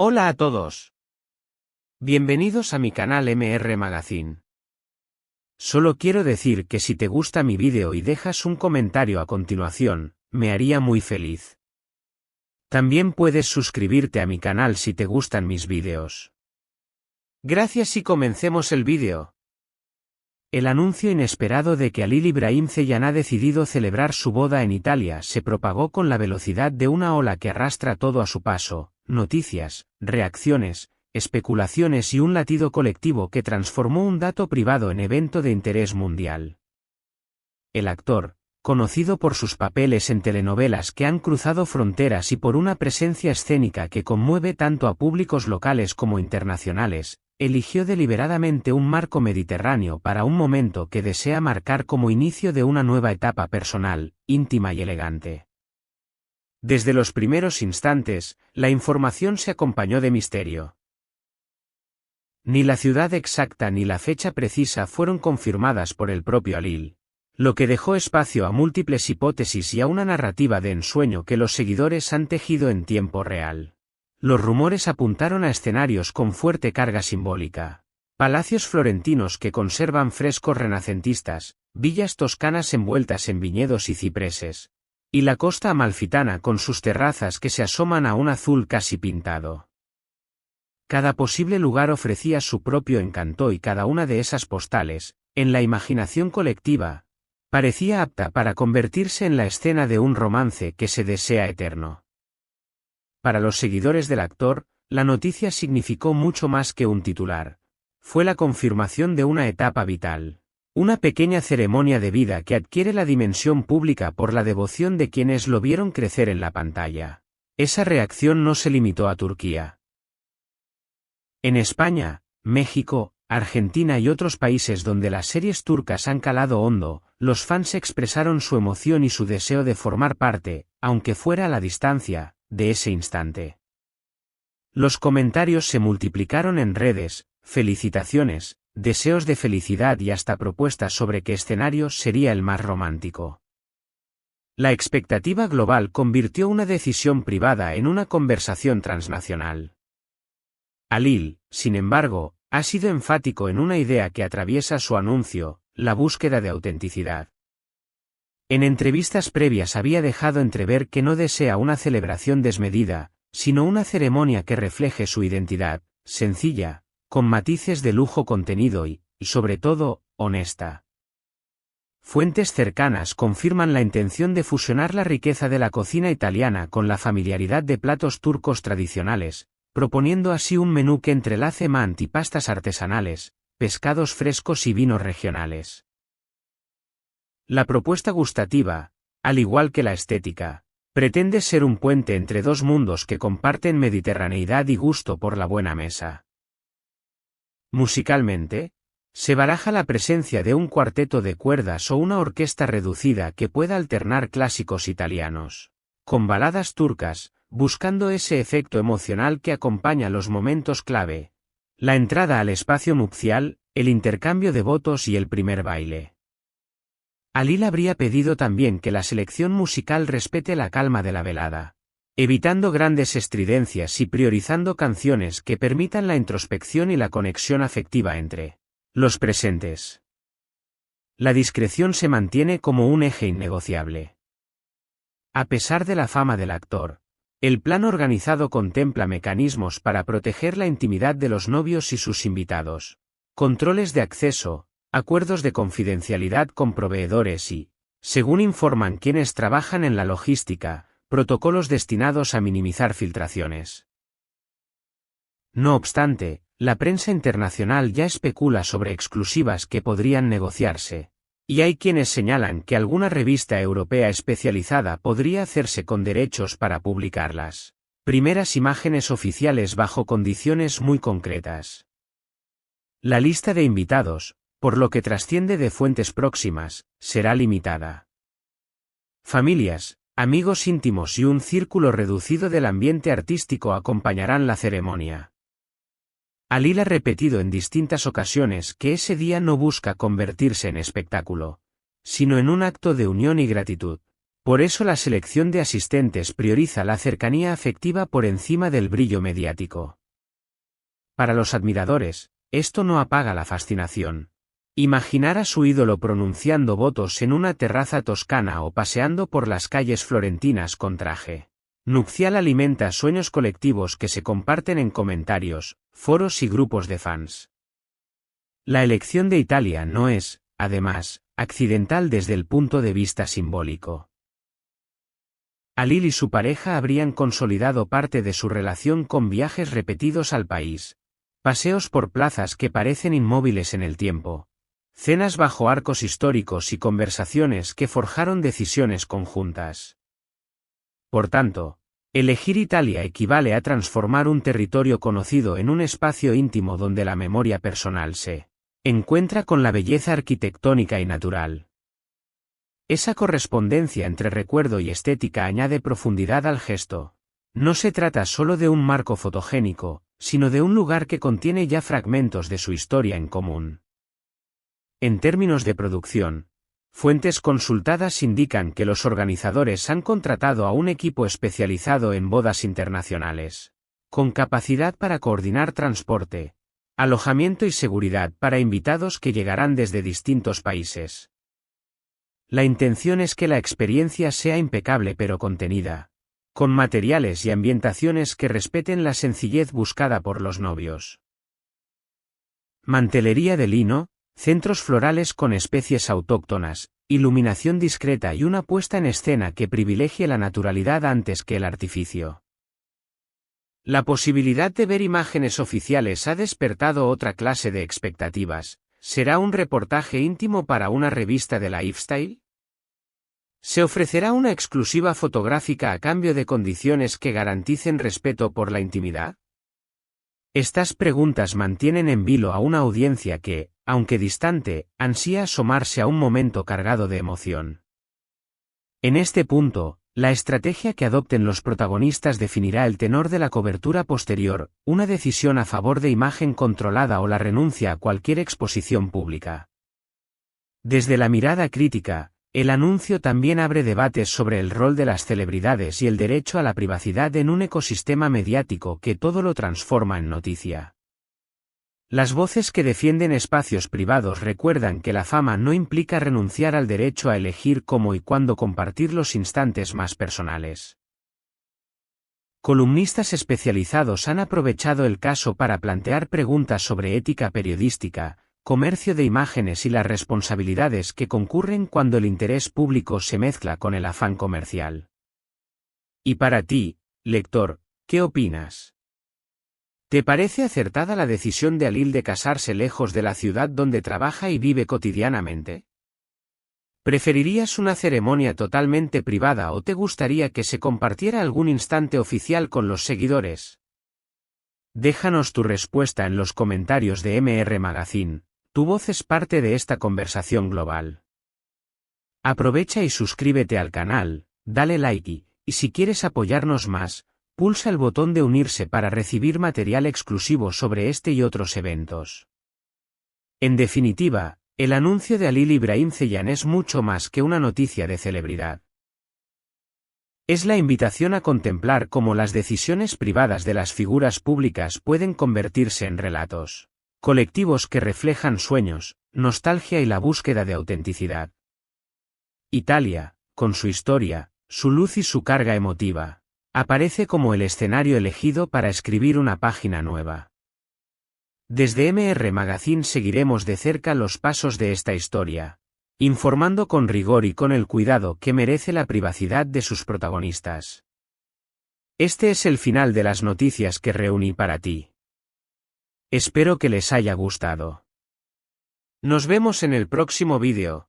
Hola a todos. Bienvenidos a mi canal MR Magazine. Solo quiero decir que si te gusta mi vídeo y dejas un comentario a continuación, me haría muy feliz. También puedes suscribirte a mi canal si te gustan mis vídeos. Gracias y comencemos el vídeo. El anuncio inesperado de que Halil İbrahim Ceylan ha decidido celebrar su boda en Italia se propagó con la velocidad de una ola que arrastra todo a su paso, noticias, reacciones, especulaciones y un latido colectivo que transformó un dato privado en evento de interés mundial. El actor, conocido por sus papeles en telenovelas que han cruzado fronteras y por una presencia escénica que conmueve tanto a públicos locales como internacionales, eligió deliberadamente un marco mediterráneo para un momento que desea marcar como inicio de una nueva etapa personal, íntima y elegante. Desde los primeros instantes, la información se acompañó de misterio. Ni la ciudad exacta ni la fecha precisa fueron confirmadas por el propio Halil, lo que dejó espacio a múltiples hipótesis y a una narrativa de ensueño que los seguidores han tejido en tiempo real. Los rumores apuntaron a escenarios con fuerte carga simbólica. Palacios florentinos que conservan frescos renacentistas, villas toscanas envueltas en viñedos y cipreses, y la costa amalfitana con sus terrazas que se asoman a un azul casi pintado. Cada posible lugar ofrecía su propio encanto y cada una de esas postales, en la imaginación colectiva, parecía apta para convertirse en la escena de un romance que se desea eterno. Para los seguidores del actor, la noticia significó mucho más que un titular. Fue la confirmación de una etapa vital. Una pequeña ceremonia de vida que adquiere la dimensión pública por la devoción de quienes lo vieron crecer en la pantalla. Esa reacción no se limitó a Turquía. En España, México, Argentina y otros países donde las series turcas han calado hondo, los fans expresaron su emoción y su deseo de formar parte, aunque fuera a la distancia, de ese instante. Los comentarios se multiplicaron en redes, felicitaciones, deseos de felicidad y hasta propuestas sobre qué escenario sería el más romántico. La expectativa global convirtió una decisión privada en una conversación transnacional. Halil, sin embargo, ha sido enfático en una idea que atraviesa su anuncio, la búsqueda de autenticidad. En entrevistas previas había dejado entrever que no desea una celebración desmedida, sino una ceremonia que refleje su identidad, sencilla, con matices de lujo contenido y, sobre todo, honesta. Fuentes cercanas confirman la intención de fusionar la riqueza de la cocina italiana con la familiaridad de platos turcos tradicionales, proponiendo así un menú que entrelace mant y pastas artesanales, pescados frescos y vinos regionales. La propuesta gustativa, al igual que la estética, pretende ser un puente entre dos mundos que comparten mediterraneidad y gusto por la buena mesa. Musicalmente, se baraja la presencia de un cuarteto de cuerdas o una orquesta reducida que pueda alternar clásicos italianos con baladas turcas, buscando ese efecto emocional que acompaña los momentos clave, la entrada al espacio nupcial, el intercambio de votos y el primer baile. Halil habría pedido también que la selección musical respete la calma de la velada, evitando grandes estridencias y priorizando canciones que permitan la introspección y la conexión afectiva entre los presentes. La discreción se mantiene como un eje innegociable. A pesar de la fama del actor, el plan organizado contempla mecanismos para proteger la intimidad de los novios y sus invitados, controles de acceso, acuerdos de confidencialidad con proveedores y, según informan quienes trabajan en la logística, protocolos destinados a minimizar filtraciones. No obstante, la prensa internacional ya especula sobre exclusivas que podrían negociarse, y hay quienes señalan que alguna revista europea especializada podría hacerse con derechos para publicarlas. Primeras imágenes oficiales bajo condiciones muy concretas. La lista de invitados, por lo que trasciende de fuentes próximas, será limitada. Familias, amigos íntimos y un círculo reducido del ambiente artístico acompañarán la ceremonia. Halil ha repetido en distintas ocasiones que ese día no busca convertirse en espectáculo, sino en un acto de unión y gratitud, Por eso la selección de asistentes prioriza la cercanía afectiva por encima del brillo mediático. Para los admiradores, esto no apaga la fascinación. Imaginar a su ídolo pronunciando votos en una terraza toscana o paseando por las calles florentinas con traje nupcial alimenta sueños colectivos que se comparten en comentarios, foros y grupos de fans. La elección de Italia no es, además, accidental desde el punto de vista simbólico. Halil y su pareja habrían consolidado parte de su relación con viajes repetidos al país, paseos por plazas que parecen inmóviles en el tiempo, cenas bajo arcos históricos y conversaciones que forjaron decisiones conjuntas. Por tanto, elegir Italia equivale a transformar un territorio conocido en un espacio íntimo donde la memoria personal se encuentra con la belleza arquitectónica y natural. Esa correspondencia entre recuerdo y estética añade profundidad al gesto. No se trata solo de un marco fotogénico, sino de un lugar que contiene ya fragmentos de su historia en común. En términos de producción, fuentes consultadas indican que los organizadores han contratado a un equipo especializado en bodas internacionales, con capacidad para coordinar transporte, alojamiento y seguridad para invitados que llegarán desde distintos países. La intención es que la experiencia sea impecable pero contenida, con materiales y ambientaciones que respeten la sencillez buscada por los novios. Mantelería de lino, centros florales con especies autóctonas, iluminación discreta y una puesta en escena que privilegie la naturalidad antes que el artificio. La posibilidad de ver imágenes oficiales ha despertado otra clase de expectativas. ¿Será un reportaje íntimo para una revista de lifestyle? ¿Se ofrecerá una exclusiva fotográfica a cambio de condiciones que garanticen respeto por la intimidad? Estas preguntas mantienen en vilo a una audiencia que, aunque distante, ansía asomarse a un momento cargado de emoción. En este punto, la estrategia que adopten los protagonistas definirá el tenor de la cobertura posterior, una decisión a favor de imagen controlada o la renuncia a cualquier exposición pública. Desde la mirada crítica, el anuncio también abre debates sobre el rol de las celebridades y el derecho a la privacidad en un ecosistema mediático que todo lo transforma en noticia. Las voces que defienden espacios privados recuerdan que la fama no implica renunciar al derecho a elegir cómo y cuándo compartir los instantes más personales. Columnistas especializados han aprovechado el caso para plantear preguntas sobre ética periodística, comercio de imágenes y las responsabilidades que concurren cuando el interés público se mezcla con el afán comercial. Y para ti, lector, ¿qué opinas? ¿Te parece acertada la decisión de Halil de casarse lejos de la ciudad donde trabaja y vive cotidianamente? ¿Preferirías una ceremonia totalmente privada o te gustaría que se compartiera algún instante oficial con los seguidores? Déjanos tu respuesta en los comentarios de MR Magazine. Tu voz es parte de esta conversación global. Aprovecha y suscríbete al canal, dale like y si quieres apoyarnos más, pulsa el botón de unirse para recibir material exclusivo sobre este y otros eventos. En definitiva, el anuncio de Halil Ibrahim Ceylan es mucho más que una noticia de celebridad. Es la invitación a contemplar cómo las decisiones privadas de las figuras públicas pueden convertirse en relatos colectivos que reflejan sueños, nostalgia y la búsqueda de autenticidad. Italia, con su historia, su luz y su carga emotiva, aparece como el escenario elegido para escribir una página nueva. Desde MR Magazine seguiremos de cerca los pasos de esta historia, informando con rigor y con el cuidado que merece la privacidad de sus protagonistas. Este es el final de las noticias que reuní para ti. Espero que les haya gustado. Nos vemos en el próximo vídeo.